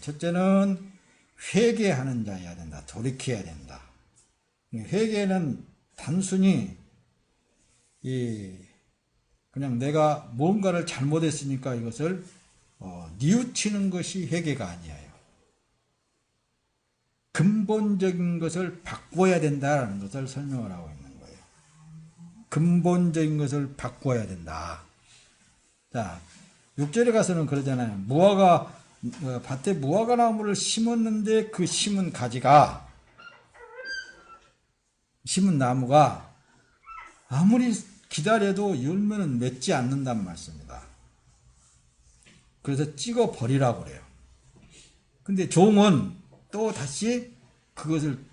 첫째는 회개하는 자여야 된다. 돌이켜야 된다. 회개는 단순히 그냥 내가 뭔가를 잘못했으니까 이것을 뉘우치는 것이 회개가 아니에요. 근본적인 것을 바꿔야 된다는 것을 설명을 하고 있는 거예요. 근본적인 것을 바꿔야 된다. 자, 6절에 가서는 그러잖아요. 밭에 무화과 나무를 심었는데 그 심은 나무가 아무리 기다려도 열매는 맺지 않는단 말씀입니다. 그래서 찍어 버리라고 그래요. 근데 종은 또 다시 그것을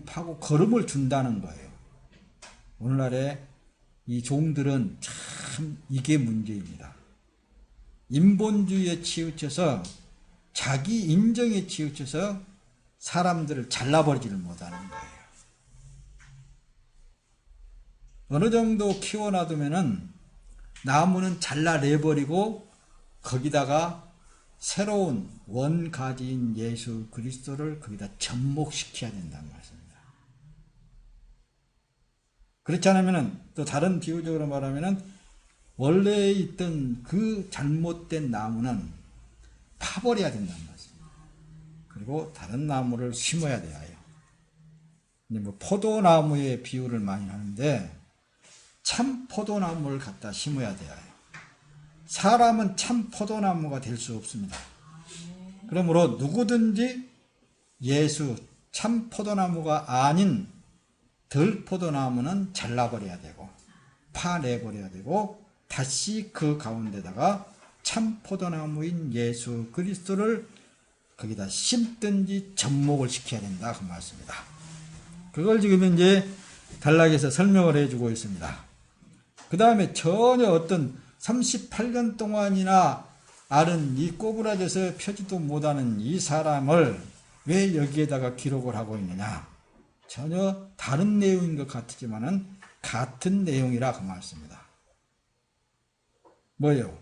파고 걸음을 준다는 거예요. 오늘날에 이 종들은 참 이게 문제입니다. 인본주의에 치우쳐서 자기 인정에 치우쳐서 사람들을 잘라버리지를 못하는 거예요. 어느 정도 키워놔두면은 나무는 잘라내버리고 거기다가 새로운 원가지인 예수 그리스도를 거기다 접목시켜야 된다는 말씀입니다. 그렇지 않으면은 또 다른 비유적으로 말하면은 원래 있던 그 잘못된 나무는 파버려야 된다는 말씀입니다. 그리고 다른 나무를 심어야 돼요. 근데 포도나무의 비유를 많이 하는데 참 포도나무를 갖다 심어야 돼요. 사람은 참 포도나무가 될 수 없습니다. 그러므로 누구든지 예수 참 포도나무가 아닌 덜 포도나무는 잘라버려야 되고 파내버려야 되고 다시 그 가운데다가 참 포도나무인 예수 그리스도를 거기다 심든지 접목을 시켜야 된다 그 말씀입니다. 그걸 지금 이제 단락에서 설명을 해주고 있습니다. 그 다음에 전혀 어떤 38년 동안이나 앓은 이 꼬부라져서 펴지도 못하는 이 사람을 왜 여기에다가 기록을 하고 있느냐. 전혀 다른 내용인 것 같지만은 같은 내용이라 그 말씀입니다. 뭐예요?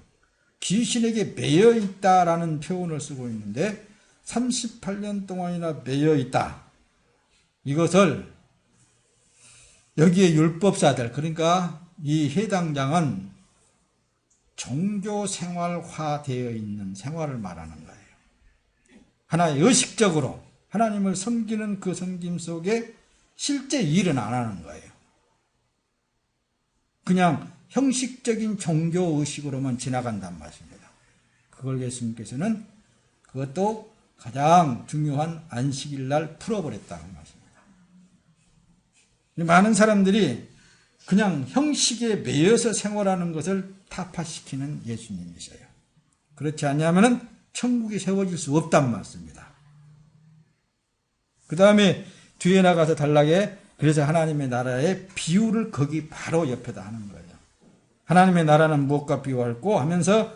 귀신에게 매여 있다라는 표현을 쓰고 있는데 38년 동안이나 매여 있다. 이것을 여기에 율법사들, 그러니까 이 해당장은 종교생활화 되어 있는 생활을 말하는 거예요. 하나의 의식적으로 하나님을 섬기는 그 섬김 속에 실제 일은 안 하는 거예요. 그냥 형식적인 종교의식으로만 지나간단 말씀입니다. 그걸 예수님께서는 그것도 가장 중요한 안식일 날 풀어버렸다는 말씀입니다. 많은 사람들이 그냥 형식에 매여서 생활하는 것을 타파시키는 예수님이셔요. 그렇지 않냐면 천국이 세워질 수 없단 말씀입니다. 그 다음에 뒤에 나가서 단락에 그래서 하나님의 나라의 비유를 거기 바로 옆에다 하는 거예요. 하나님의 나라는 무엇과 비유할꼬 하면서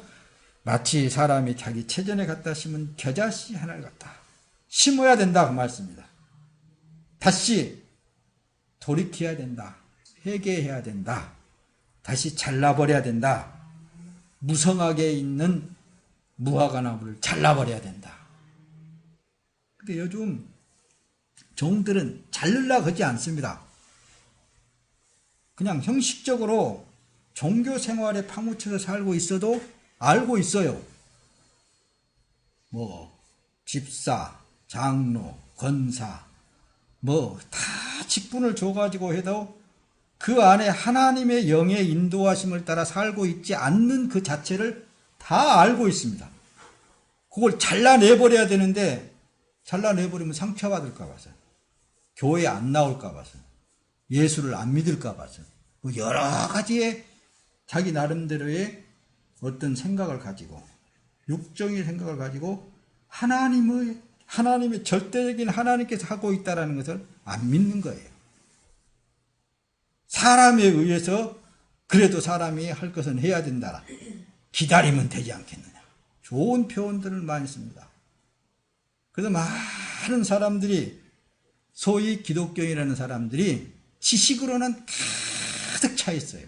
마치 사람이 자기 체전에 갖다 심은 겨자씨 하나를 갖다 심어야 된다 그 말씀입니다. 다시 돌이켜야 된다. 회개해야 된다. 다시 잘라버려야 된다. 무성하게 있는 무화과 나무를 잘라버려야 된다. 근데 요즘 종들은 자르려고 하지 않습니다. 그냥 형식적으로 종교 생활에 파묻혀서 살고 있어도 알고 있어요. 집사, 장로, 권사, 다 직분을 줘가지고 해도 그 안에 하나님의 영의 인도하심을 따라 살고 있지 않는 그 자체를 다 알고 있습니다. 그걸 잘라내버려야 되는데 잘라내버리면 상처받을까 봐서, 교회 안 나올까 봐서, 예수를 안 믿을까 봐서, 여러 가지의 자기 나름대로의 어떤 생각을 가지고, 육정의 생각을 가지고 하나님의 절대적인 하나님께서 하고 있다는 것을 안 믿는 거예요. 사람에 의해서 그래도 사람이 할 것은 해야 된다. 기다리면 되지 않겠느냐. 좋은 표현들을 많이 씁니다. 그래서 많은 사람들이, 소위 기독교인이라는 사람들이 지식으로는 가득 차 있어요.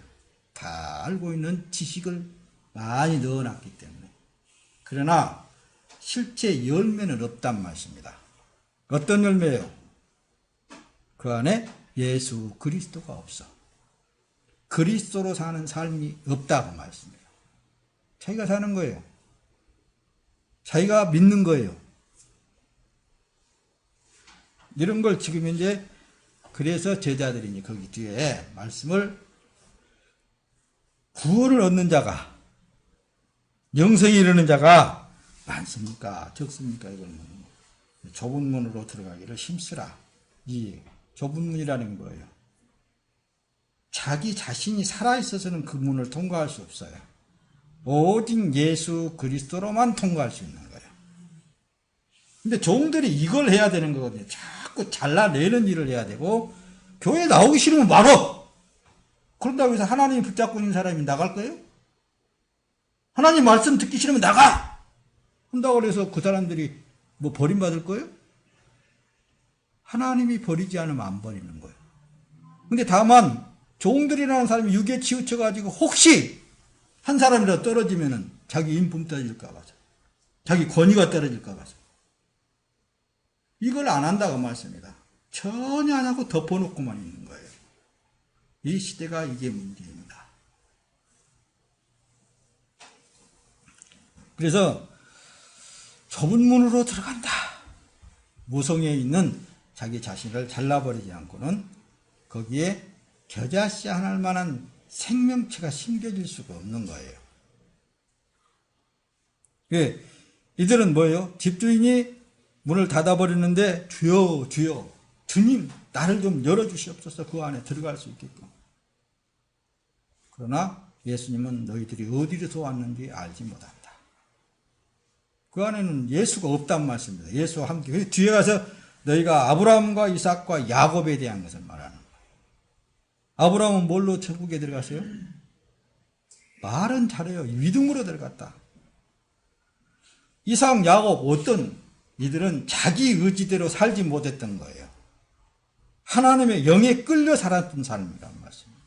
다 알고 있는 지식을 많이 넣어놨기 때문에. 그러나 실제 열매는 없단 말씀입니다. 어떤 열매예요? 그 안에 예수 그리스도가 없어. 그리스도로 사는 삶이 없다고 말씀해요. 자기가 사는 거예요. 자기가 믿는 거예요. 이런 걸 지금 이제 그래서 제자들이 이제 거기 뒤에 말씀을 구원을 얻는 자가 영생에 이르는 자가 많습니까? 적습니까? 이걸 좁은 문으로 들어가기를 힘쓰라. 이 좁은 문이라는 거예요. 자기 자신이 살아있어서는 그 문을 통과할 수 없어요. 오직 예수 그리스도로만 통과할 수 있는 거예요. 근데 종들이 이걸 해야 되는 거거든요. 자꾸 잘라내는 일을 해야 되고, 교회 나오기 싫으면 말어! 그런다고 해서 하나님 붙잡고 있는 사람이 나갈 거예요? 하나님 말씀 듣기 싫으면 나가! 한다고 해서 그 사람들이 뭐 버림받을 거예요? 하나님이 버리지 않으면 안 버리는 거예요. 근데 다만 종들이라는 사람이 육에 치우쳐가지고 혹시 한 사람이라도 떨어지면은 자기 인품 떨어질까 봐서, 자기 권위가 떨어질까 봐서 이걸 안 한다고 말씀입니다. 전혀 안 하고 덮어놓고만 있는 거예요. 이 시대가 이게 문제입니다. 그래서 좁은 문으로 들어간다. 무성에 있는 자기 자신을 잘라버리지 않고는 거기에 겨자씨 하나 할 만한 생명체가 심겨질 수가 없는 거예요. 예, 이들은 뭐예요? 집주인이 문을 닫아버리는데 주여 주여 주님 나를 좀 열어주시옵소서 그 안에 들어갈 수 있게끔. 그러나 예수님은 너희들이 어디서 왔는지 알지 못한다. 그 안에는 예수가 없단 말씀입니다. 예수와 함께. 뒤에 가서 너희가 아브라함과 이삭과 야곱에 대한 것을 말하는 거예요. 아브라함은 뭘로 천국에 들어갔어요? 말은 잘해요. 믿음으로 들어갔다. 이삭, 야곱 어떤 이들은 자기 의지대로 살지 못했던 거예요. 하나님의 영에 끌려 살았던 사람이란 말씀입니다.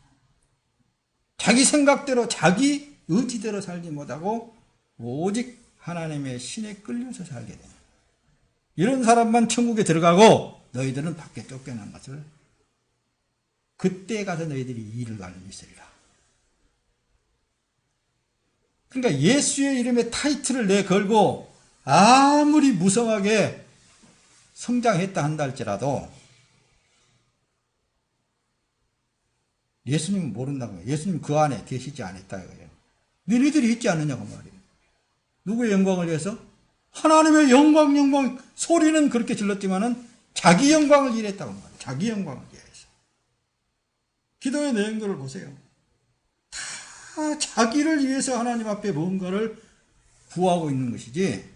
자기 생각대로 자기 의지대로 살지 못하고 오직 하나님의 신에 끌려서 살게 됩니다. 이런 사람만 천국에 들어가고 너희들은 밖에 쫓겨난 것을 그때 가서 너희들이 이를 가는 있으리라. 그러니까 예수의 이름에 타이틀을 내걸고 아무리 무성하게 성장했다 한다 할지라도 예수님은 모른다는 거예요. 예수님 그 안에 계시지 않았다 이거예요. 너희들이 있지 않느냐고 말이에요. 누구의 영광을 위해서? 하나님의 영광 소리는 그렇게 질렀지만은 자기 영광을 위했다고 말이에요. 자기 영광을 위해서. 기도의 내용들을 보세요. 다 자기를 위해서 하나님 앞에 뭔가를 구하고 있는 것이지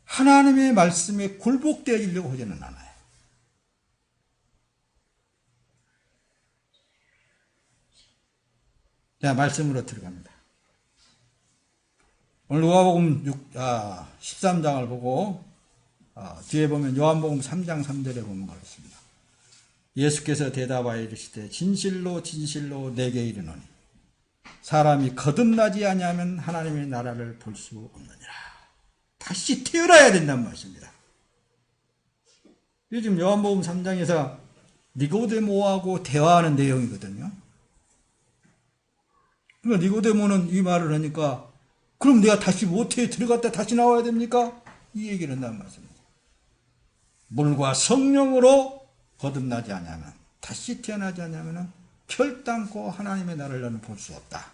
하나님의 말씀에 굴복되어지려고 하지는 않아요. 자, 말씀으로 들어갑니다. 오늘 누가복음 13장을 보고 뒤에 보면 요한복음 3장 3절에 보면 그렇습니다. 예수께서 대답하여 이르시되 진실로 진실로 내게 이르노니 사람이 거듭나지 아니하면 하나님의 나라를 볼 수 없느니라. 다시 태어나야 된다는 말씀입니다. 요즘 요한복음 3장에서 니고데모하고 대화하는 내용이거든요. 그러니까 니고데모는 이 말을 하니까 그럼 내가 다시 모태에 들어갔다 다시 나와야 됩니까? 이 얘기를 한다는 말씀입니다. 물과 성령으로 거듭나지 않으면, 다시 태어나지 않으면 결단코 하나님의 나라를 너는 볼 수 없다.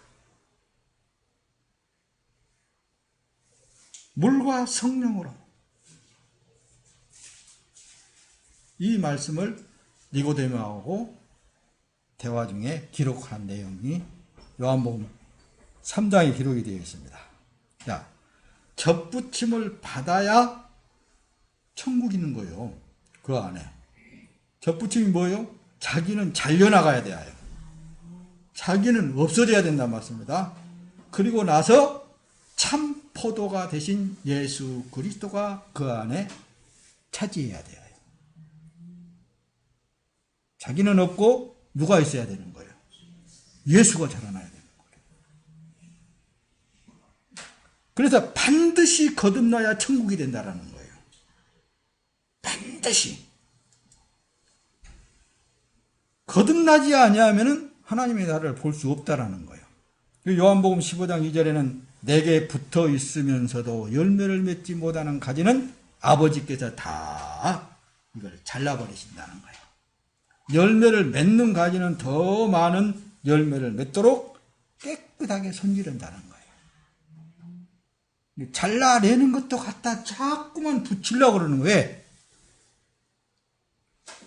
물과 성령으로. 이 말씀을 니고데모하고 대화 중에 기록한 내용이 요한복음 3장에 기록이 되어 있습니다. 자, 접붙임을 받아야 천국이 있는 거예요. 그 안에. 접붙임이 뭐예요? 자기는 잘려나가야 돼요. 자기는 없어져야 된다는 말씀입니다. 그리고 나서 참 포도가 되신 예수 그리스도가 그 안에 차지해야 돼요. 자기는 없고 누가 있어야 되는 거예요? 예수가 자라나야 되는 거예요. 그래서 반드시 거듭나야 천국이 된다라는 거예요. 반드시. 거듭나지 아니하면은 하나님의 나라를 볼 수 없다라는 거예요. 요한복음 15장 2절에는 내게 붙어 있으면서도 열매를 맺지 못하는 가지는 아버지께서 다 이걸 잘라버리신다는 거예요. 열매를 맺는 가지는 더 많은 열매를 맺도록 깨끗하게 손질한다는 거예요. 잘라내는 것도 갖다 자꾸만 붙이려고 그러는 거예요. 왜?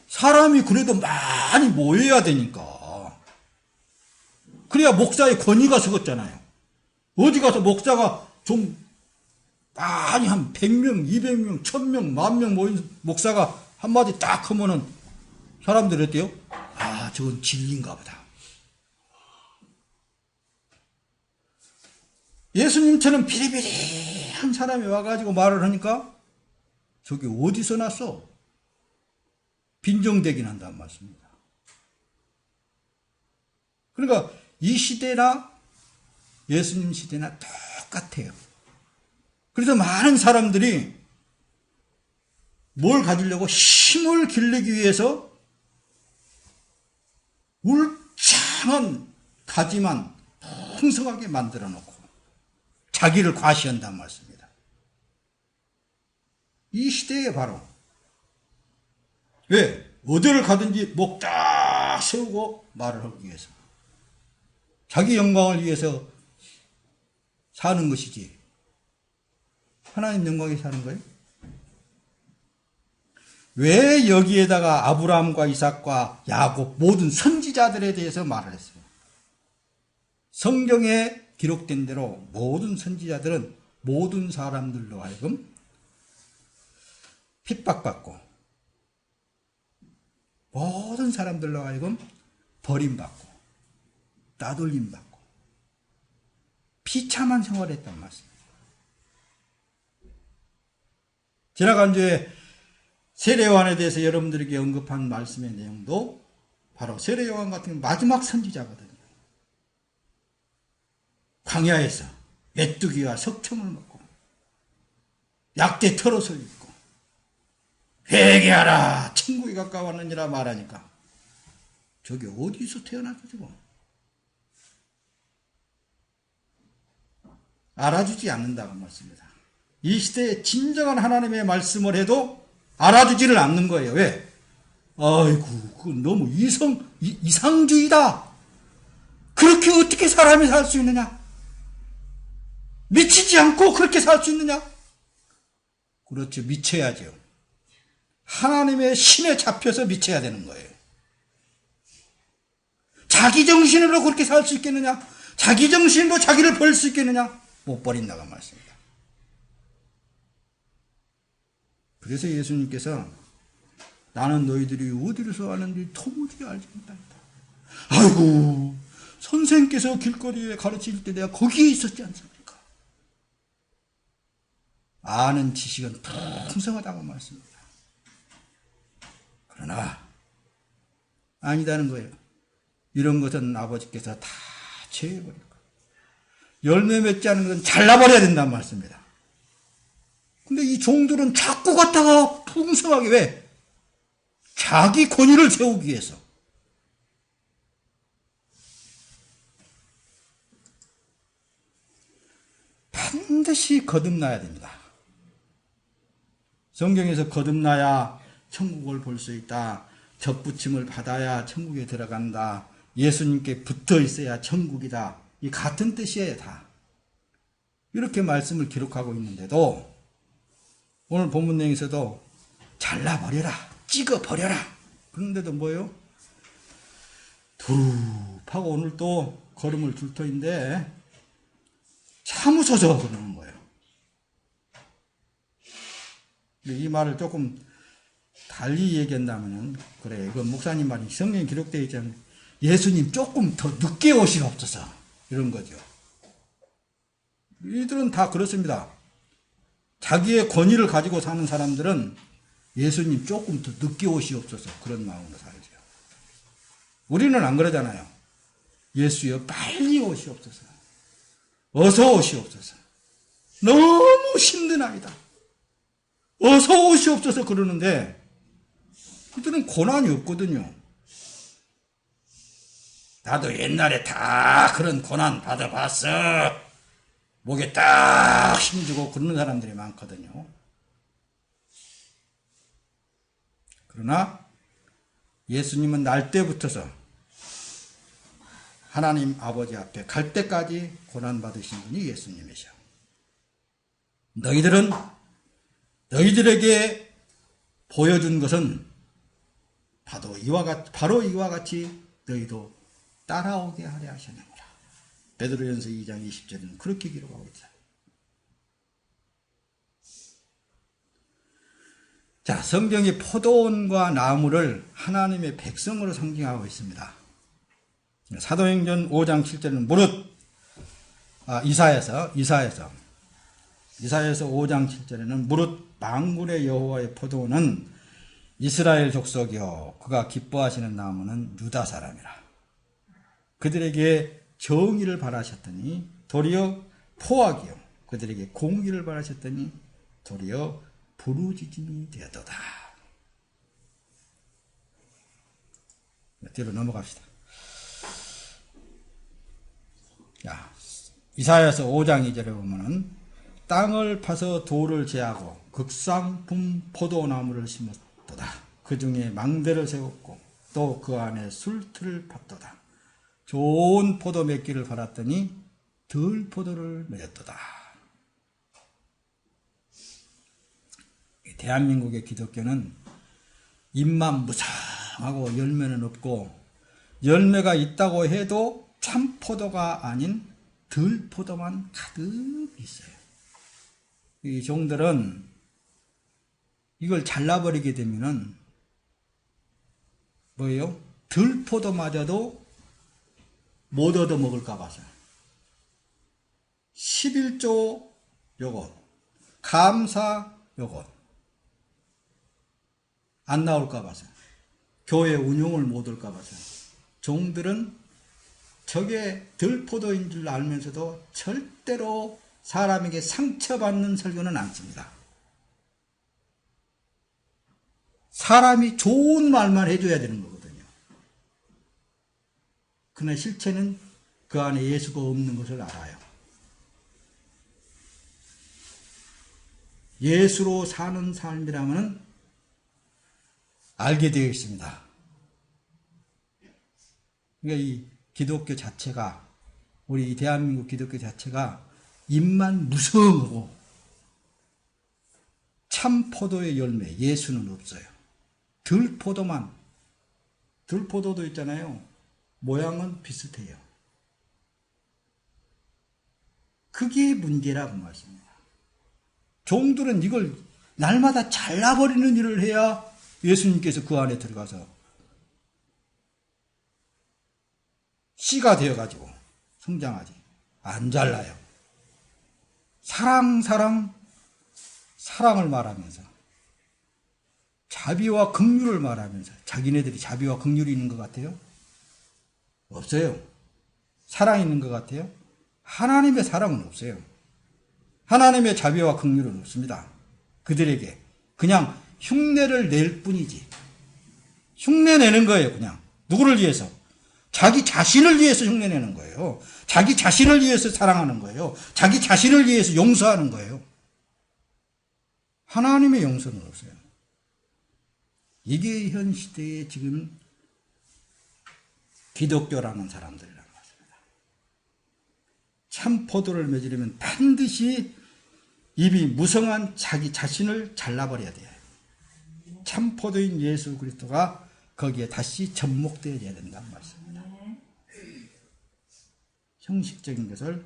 사람이 그래도 많이 모여야 되니까. 그래야 목사의 권위가 서겠잖아요. 어디 가서 목사가 좀 많이 한 100명, 200명, 1000명, 10,000명 모인 목사가 한마디 딱 하면은 사람들이 어때요? 아, 저건 진리인가 보다. 예수님처럼 비리비리한 사람이 와가지고 말을 하니까 저게 어디서 났어? 빈정되긴 한다는 말씀입니다. 그러니까 이 시대나 예수님 시대나 똑같아요. 그래서 많은 사람들이 뭘 가지려고 힘을 기르기 위해서 울창한 가지만 풍성하게 만들어 놓고 자기를 과시한다는 말씀입니다. 이 시대에 바로 왜? 어디를 가든지 목 딱 세우고 말을 하기 위해서 자기 영광을 위해서 사는 것이지 하나님 영광에 사는 거예요? 왜 여기에다가 아브라함과 이삭과 야곱 모든 선지자들에 대해서 말을 했어요? 성경에 기록된 대로 모든 선지자들은 모든 사람들로 하여금 핍박받고 모든 사람들로 하여금 버림받고 따돌림받고 비참한 생활을 했단 말씀입니다. 지나간 주에 세례요한에 대해서 여러분들에게 언급한 말씀의 내용도 바로 세례요한 같은 마지막 선지자거든요. 광야에서 메뚜기와 석청을 먹고 약대 털옷을 입고 회개하라 천국이 가까웠느니라 말하니까 저게 어디서 태어났어 지금? 알아주지 않는다고 말씀입니다. 이 시대에 진정한 하나님의 말씀을 해도 알아주지를 않는 거예요. 왜? 아이고 그건 너무 이상주의다. 그렇게 어떻게 사람이 살 수 있느냐? 미치지 않고 그렇게 살 수 있느냐? 그렇죠. 미쳐야죠. 하나님의 신에 잡혀서 미쳐야 되는 거예요. 자기 정신으로 그렇게 살 수 있겠느냐? 자기 정신으로 자기를 벌 수 있겠느냐? 못 버린다고 말씀입니다. 그래서 예수님께서 나는 너희들이 어디로서 왔는지 도무지 알지 못한다. 아이고 선생님께서 길거리에 가르칠 때 내가 거기에 있었지 않습니까? 아는 지식은 풍성하다고 말씀입니다. 그러나 아니다는 거예요. 이런 것은 아버지께서 다 제해버릴 거예요. 열매 맺지 않은 것은 잘라버려야 된다는 말씀입니다. 근데 이 종들은 자꾸 갖다가 풍성하게 왜? 자기 권위를 세우기 위해서. 반드시 거듭나야 됩니다. 성경에서 거듭나야 천국을 볼 수 있다. 접붙임을 받아야 천국에 들어간다. 예수님께 붙어 있어야 천국이다. 이 같은 뜻이에요, 다. 이렇게 말씀을 기록하고 있는데도 오늘 본문 내용에서도 잘라버려라, 찍어버려라. 그런데도 뭐예요? 두릅하고 오늘 또 걸음을 둘 터인데 참으소서 그러는 거예요. 이 말을 조금 달리 얘기한다면 그래, 이건 목사님 말이 성경에 기록되어 있잖아요. 예수님 조금 더 늦게 오시옵소서 이런 거죠. 이들은 다 그렇습니다. 자기의 권위를 가지고 사는 사람들은 예수님 조금 더 늦게 오시옵소서 그런 마음으로 살죠. 우리는 안 그러잖아요. 예수여 빨리 오시옵소서. 어서 오시옵소서. 너무 힘드나이다. 어서 오시옵소서 그러는데 그들은 고난이 없거든요. 나도 옛날에 다 그런 고난 받아봤어. 목에 딱 힘주고 그러는 사람들이 많거든요. 그러나 예수님은 날 때부터서 하나님 아버지 앞에 갈 때까지 고난받으신 분이 예수님이셔. 너희들에게 보여준 것은 바로 이와 같이 너희도 따라오게 하려 하셨느니라. 베드로전서 2장 20절에는 그렇게 기록하고 있어요. 자, 성경이 포도원과 나무를 하나님의 백성으로 상징하고 있습니다. 사도행전 5장 7절은 무릇 이사야서 5장 7절에는 무릇 만군의 여호와의 포도원은 이스라엘 족속이요 그가 기뻐하시는 나무는 유다 사람이라. 그들에게 정의를 바라셨더니 도리어 포악이요 그들에게 공의를 바라셨더니 도리어 부르짖음이 되었도다. 뒤로 넘어갑시다. 자, 이사야서 5장 2절에 보면은 땅을 파서 돌을 제하고 극상품 포도나무를 심었도다. 그 중에 망대를 세웠고 또 그 안에 술틀을 팠도다. 좋은 포도 맺기를 갈았더니 덜 포도를 맺었도다. 대한민국의 기독교는 잎만 무성하고 열매는 없고 열매가 있다고 해도 참 포도가 아닌 덜 포도만 가득 있어요. 이 종들은 이걸 잘라버리게 되면은 뭐예요? 덜 포도마저도 못 얻어 먹을까 봐서 11조 요것 감사 요것 안 나올까 봐서 교회 운용을 못 할까 봐서 종들은 저게 덜 포도인 줄 알면서도 절대로 사람에게 상처받는 설교는 안 씁니다. 사람이 좋은 말만 해줘야 되는 거거든요. 그러나 실체는 그 안에 예수가 없는 것을 알아요. 예수로 사는 삶이라면 알게 되어 있습니다. 그러니까 이 기독교 자체가 우리 대한민국 기독교 자체가 입만 무성하고 참 포도의 열매 예수는 없어요. 들포도만 들포도도 있잖아요. 모양은 비슷해요. 그게 문제라고 말씀입니다. 종들은 이걸 날마다 잘라버리는 일을 해야 예수님께서 그 안에 들어가서 씨가 되어가지고 성장하지. 안 잘라요. 사랑을 말하면서 자비와 긍휼을 말하면서 자기네들이 자비와 긍휼이 있는 것 같아요? 없어요. 사랑이 있는 것 같아요? 하나님의 사랑은 없어요. 하나님의 자비와 긍휼은 없습니다. 그들에게 그냥 흉내를 낼 뿐이지. 흉내내는 거예요. 그냥 누구를 위해서? 자기 자신을 위해서 흉내내는 거예요. 자기 자신을 위해서 사랑하는 거예요. 자기 자신을 위해서 용서하는 거예요. 하나님의 용서는 없어요. 이게 현 시대의 지금 기독교라는 사람들이라는 것입니다. 참 포도를 맺으려면 반드시 입이 무성한 자기 자신을 잘라버려야 돼요. 참 포도인 예수 그리스도가 거기에 다시 접목되어야 된다는 말씀입니다. 형식적인 것을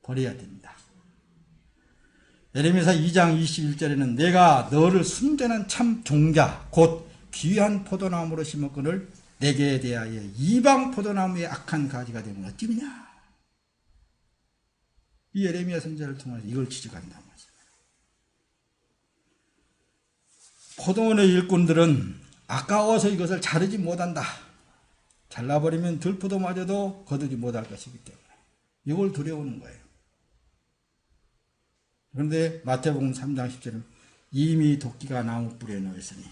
버려야 됩니다. 예레미야 2장 21절에는 내가 너를 순전한 참 종자 곧 귀한 포도나무로 심었거늘 내게 대하여 이방 포도나무의 악한 가지가 되면 어찌냐. 이 예레미야 선지자를 통해서 이걸 지적한다는 말씀입니다. 포도원의 일꾼들은 아까워서 이것을 자르지 못한다. 잘라버리면 들포도마저도 거두지 못할 것이기 때문에 이걸 두려워하는 거예요. 그런데 마태복음 3장 10절은 이미 도끼가 나무 뿔에 놓였으니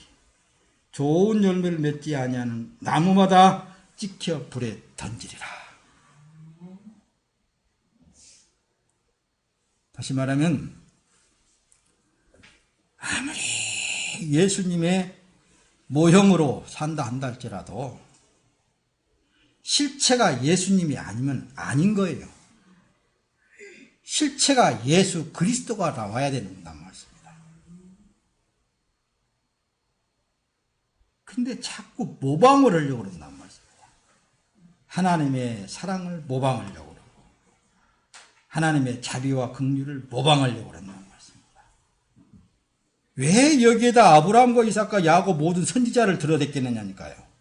좋은 열매를 맺지 아니하는 나무마다 찍혀 불에 던지리라. 다시 말하면 아무리 예수님의 모형으로 산다 한다 할지라도 실체가 예수님이 아니면 아닌 거예요. 실체가 예수 그리스도가 나와야 된다는 말씀입니다. 근데 자꾸 모방을 하려고 그런단 말씀입니다. 하나님의 사랑을 모방하려고 그러고 하나님의 자비와 긍휼을 모방하려고 그런다는 말씀입니다. 왜 여기에다 아브라함과 이삭과 야곱 모든 선지자를 들어댔겠느냐니까요.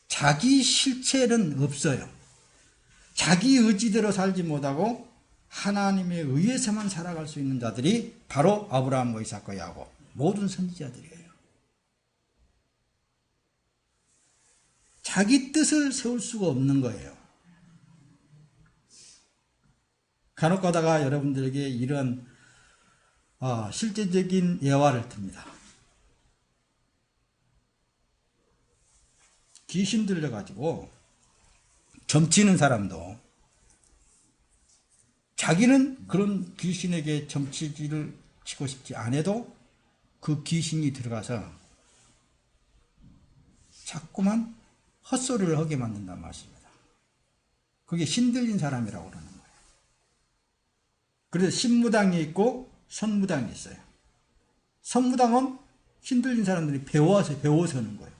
자기 실체는 없어요. 자기 의지대로 살지 못하고 하나님에 의해서만 살아갈 수 있는 자들이 바로 아브라함과 이삭과 야곱 모든 선지자들이에요. 자기 뜻을 세울 수가 없는 거예요. 간혹 가다가 여러분들에게 이런 실제적인 예화를 듭니다. 귀신 들려가지고 점치는 사람도 자기는 그런 귀신에게 점치기를 치고 싶지 않아도 그 귀신이 들어가서 자꾸만 헛소리를 하게 만든단 말씀입니다. 그게 신들린 사람이라고 그러는 거예요. 그래서 신무당이 있고 선무당이 있어요. 선무당은 신들린 사람들이 배워서 하는 거예요.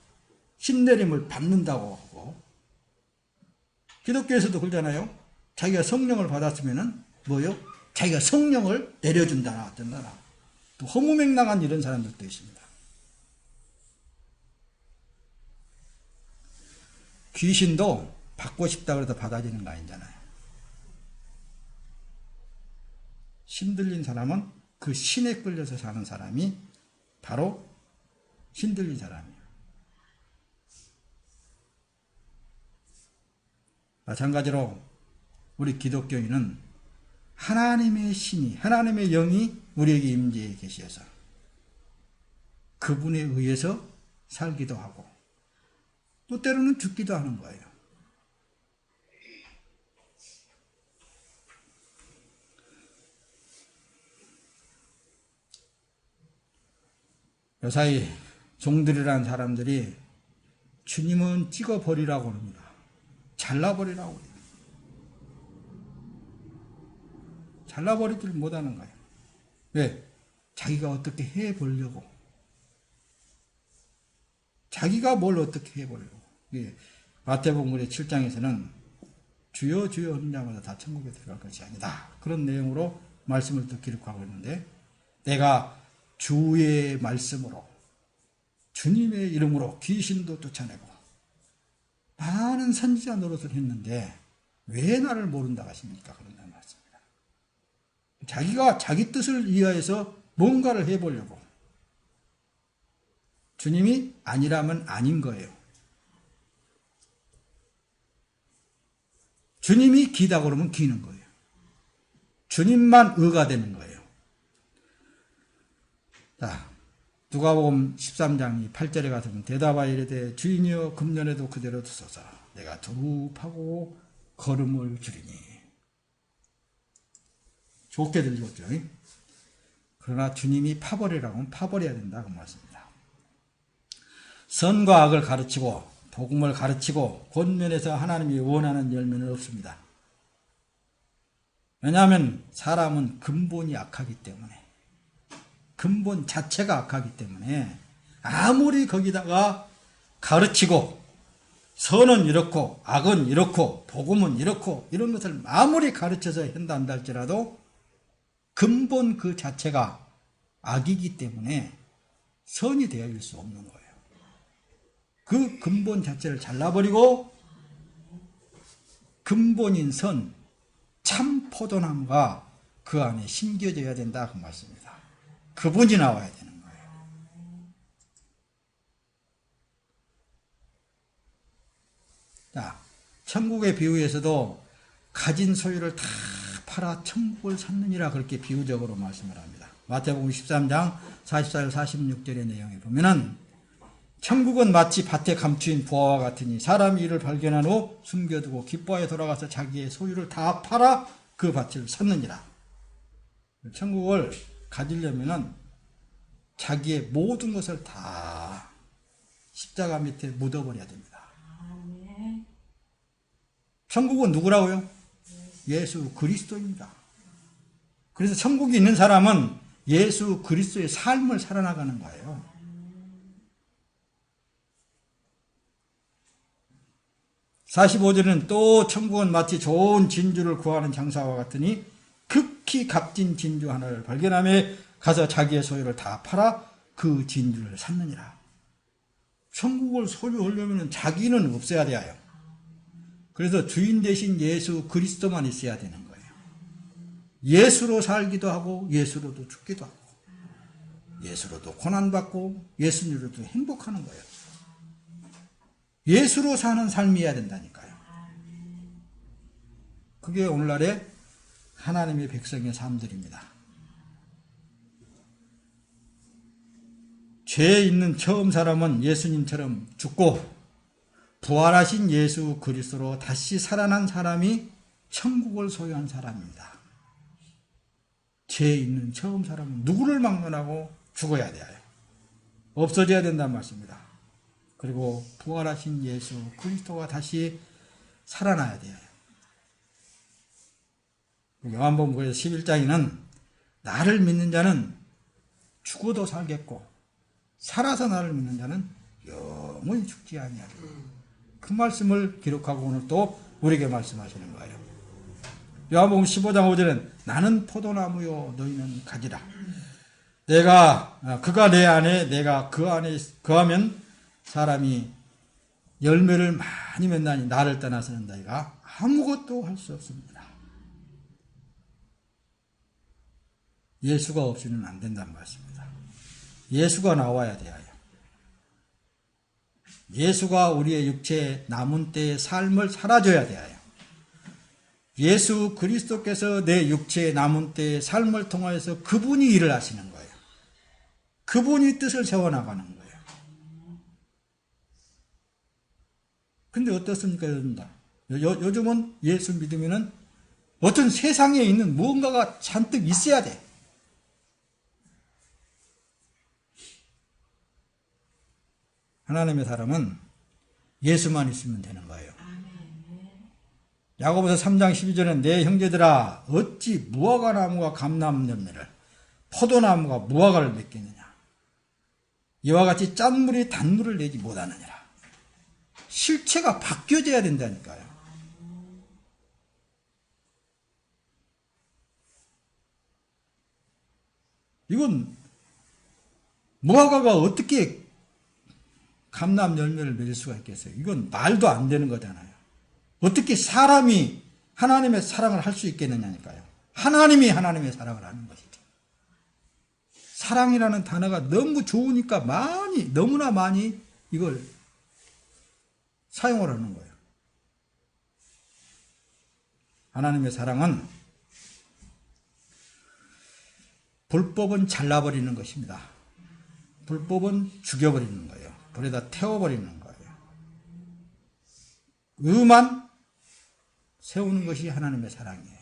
신내림을 받는다고 하고, 기독교에서도 그러잖아요. 자기가 성령을 받았으면은 뭐요? 자기가 성령을 내려준다나 어쩐다나. 또 허무맹랑한 이런 사람들도 있습니다. 귀신도 받고 싶다 그래도 받아지는 거 아니잖아요. 신들린 사람은 그 신에 끌려서 사는 사람이 바로 신들린 사람이에요. 마찬가지로 우리 기독교인은 하나님의 신이, 하나님의 영이 우리에게 임재해 계셔서 그분에 의해서 살기도 하고 또 때로는 죽기도 하는 거예요. 요사이 종들이라는 사람들이 주님은 찍어버리라고 합니다. 잘라버리라고 해요. 잘라버리지를 못하는 거예요. 왜? 자기가 어떻게 해보려고. 자기가 뭘 어떻게 해보려고. 예. 마태복음 7장에서는 주여 주여 하는 자마다 다 천국에 들어갈 것이 아니다. 그런 내용으로 말씀을 또 기록하고 있는데, 내가 주의 말씀으로 주님의 이름으로 귀신도 쫓아내고 많은 선지자 노릇을 했는데 왜 나를 모른다 하십니까? 그런다는 말씀입니다. 자기가 자기 뜻을 위하여서 뭔가를 해보려고. 주님이 아니라면 아닌 거예요. 주님이 기다 그러면 기는 거예요. 주님만 의가 되는 거예요. 자, 누가복음 13장 8절에 가서는 대답하여 이르되 주인이여 금년에도 그대로 두소서. 내가 두루파고 걸음을 줄이니. 좋게 들리겠죠. 그러나 주님이 파버리라고 하면 파버려야 된다 그 말씀입니다. 선과 악을 가르치고 복음을 가르치고 권면에서 하나님이 원하는 열매는 없습니다. 왜냐하면 사람은 근본이 악하기 때문에, 근본 자체가 악하기 때문에 아무리 거기다가 가르치고 선은 이렇고 악은 이렇고 복음은 이렇고 이런 것을 아무리 가르쳐서 한다 할지라도 근본 그 자체가 악이기 때문에 선이 되어질 수 없는 거예요. 그 근본 자체를 잘라버리고 근본인 선, 참 포도나무가 그 안에 심겨져야 된다 그 말씀입니다. 그분이 나와야 되는 거예요. 자, 천국의 비유에서도 가진 소유를 다 팔아 천국을 샀느니라 그렇게 비유적으로 말씀을 합니다. 마태복음 13장 44절 46절의 내용에 보면은 천국은 마치 밭에 감추인 부화와 같으니 사람이 이를 발견한 후 숨겨두고 기뻐하여 돌아가서 자기의 소유를 다 팔아 그 밭을 샀느니라. 천국을 가지려면은 자기의 모든 것을 다 십자가 밑에 묻어버려야 됩니다. 천국은 누구라고요? 예수 그리스도입니다. 그래서 천국이 있는 사람은 예수 그리스도의 삶을 살아나가는 거예요. (45절은) 또 천국은 마치 좋은 진주를 구하는 장사와 같으니 극히 값진 진주 하나를 발견하며 가서 자기의 소유를 다 팔아 그 진주를 샀느니라. 천국을 소유하려면 자기는 없어야 돼요. 그래서 주인 대신 예수 그리스도만 있어야 되는 거예요. 예수로 살기도 하고 예수로도 죽기도 하고 예수로도 고난받고 예수님으로도 행복하는 거예요. 예수로 사는 삶이어야 된다니까요. 그게 오늘날의 하나님의 백성의 삶들입니다. 죄에 있는 처음 사람은 예수님처럼 죽고 부활하신 예수 그리스도로 다시 살아난 사람이 천국을 소유한 사람입니다. 죄에 있는 처음 사람은 누구를 막론하고 죽어야 돼요. 없어져야 된다는 말씀입니다. 그리고 부활하신 예수 그리스도가 다시 살아나야 돼요. 요한복음 11장에는 나를 믿는 자는 죽어도 살겠고 살아서 나를 믿는 자는 영원히 죽지 아니하리라. 그 말씀을 기록하고 오늘 또 우리에게 말씀하시는 거예요. 요한복음 15장 5절은 나는 포도나무요 너희는 가지라. 그가 내 안에 내가 그 안에 거하면 사람이 열매를 많이 맺나니 나를 떠나서는 너희가 아무것도 할 수 없습니다. 예수가 없이는 안 된다는 말씀입니다. 예수가 나와야 돼요. 예수가 우리의 육체의 남은 때의 삶을 살아줘야 돼요. 예수 그리스도께서 내 육체의 남은 때의 삶을 통하여서 그분이 일을 하시는 거예요. 그분이 뜻을 세워나가는 거예요. 근데 어떻습니까? 요즘은 예수 믿으면은 어떤 세상에 있는 무언가가 잔뜩 있어야 돼. 하나님의 사람은 예수만 있으면 되는 거예요. 야고보서 3장 12절은 내 형제들아 어찌 무화과 나무가 감람 열매를 포도나무가 무화과를 맺겠느냐. 이와 같이 짠물이 단물을 내지 못하느니라. 실체가 바뀌어져야 된다니까요. 이건 무화과가 어떻게 감람 열매를 맺을 수가 있겠어요? 이건 말도 안 되는 거잖아요. 어떻게 사람이 하나님의 사랑을 할 수 있겠느냐니까요. 하나님이 하나님의 사랑을 하는 것이죠. 사랑이라는 단어가 너무 좋으니까 너무나 많이 이걸 사용을 하는 거예요. 하나님의 사랑은 불법은 잘라버리는 것입니다. 불법은 죽여버리는 거예요. 불에다 태워버리는 거예요. 의만 세우는 것이 하나님의 사랑이에요.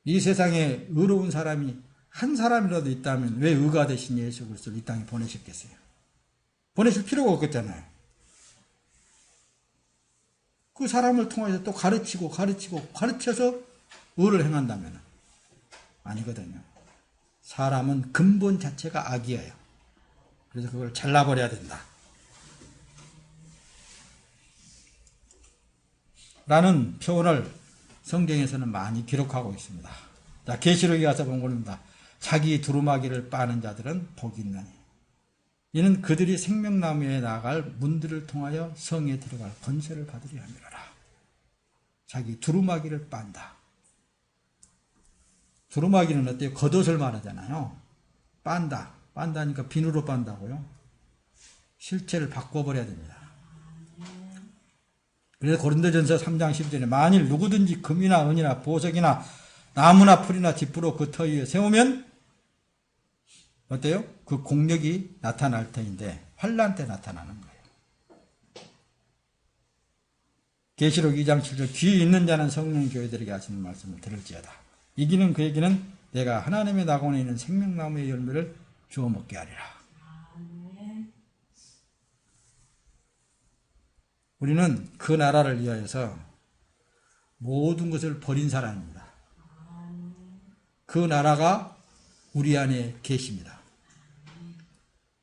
이 세상에 의로운 사람이 한 사람이라도 있다면 왜 의가 되신 예수 그리스도를 이 땅에 보내셨겠어요? 보내실 필요가 없겠잖아요. 그 사람을 통해서 또 가르쳐서 의를 행한다면 아니거든요. 사람은 근본 자체가 악이에요. 그래서 그걸 잘라버려야 된다. 라는 표현을 성경에서는 많이 기록하고 있습니다. 자, 계시록에 가서 본 겁니다. 자기 두루마기를 빠는 자들은 복이 있나니 이는 그들이 생명나무에 나갈 문들을 통하여 성에 들어갈 권세를 받으려 함이로라. 자기 두루마기를 빤다. 두루마기는 어때요? 겉옷을 말하잖아요. 빤다니까 비누로 빤다고요. 실체를 바꿔버려야 됩니다. 그래서 고린도전서 3장 12절에 만일 누구든지 금이나 은이나 보석이나 나무나 풀이나 짚으로 그 터 위에 세우면 어때요? 그 공력이 나타날 터인데 환난 때 나타나는 거예요. 계시록 2장 7절 귀 있는 자는 성령 교회들에게 하시는 말씀을 들을지어다. 이기는 그에게는 내가 하나님의 낙원에 있는 생명나무의 열매를 주워 먹게 하리라. 우리는 그 나라를 위하여서 모든 것을 버린 사람입니다. 그 나라가 우리 안에 계십니다.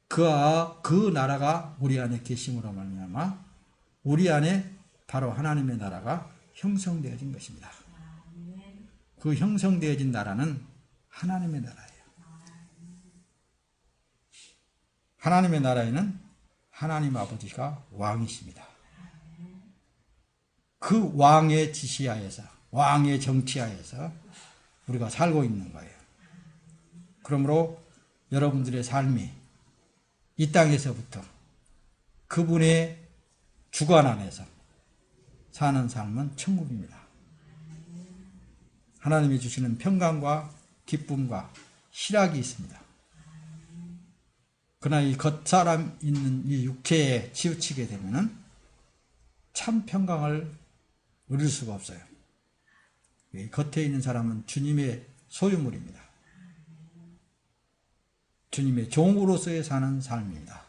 그 나라가 우리 안에 계심으로 말미암아 우리 안에 바로 하나님의 나라가 형성되어진 것입니다. 그 형성되어진 나라는 하나님의 나라예요. 하나님의 나라에는 하나님 아버지가 왕이십니다. 그 왕의 지시하에서, 왕의 정치하에서 우리가 살고 있는 거예요. 그러므로 여러분들의 삶이 이 땅에서부터 그분의 주관 안에서 사는 삶은 천국입니다. 하나님이 주시는 평강과 기쁨과 희락이 있습니다. 그러나 이 겉사람 있는 이 육체에 치우치게 되면은 참 평강을 누릴 수가 없어요. 이 겉에 있는 사람은 주님의 소유물입니다. 주님의 종으로서의 사는 삶입니다.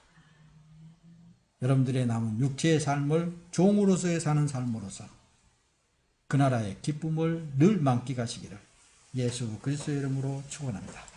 여러분들의 남은 육체의 삶을 종으로서의 사는 삶으로서 그 나라의 기쁨을 늘 만끽하시기를 예수 그리스도의 이름으로 축원합니다.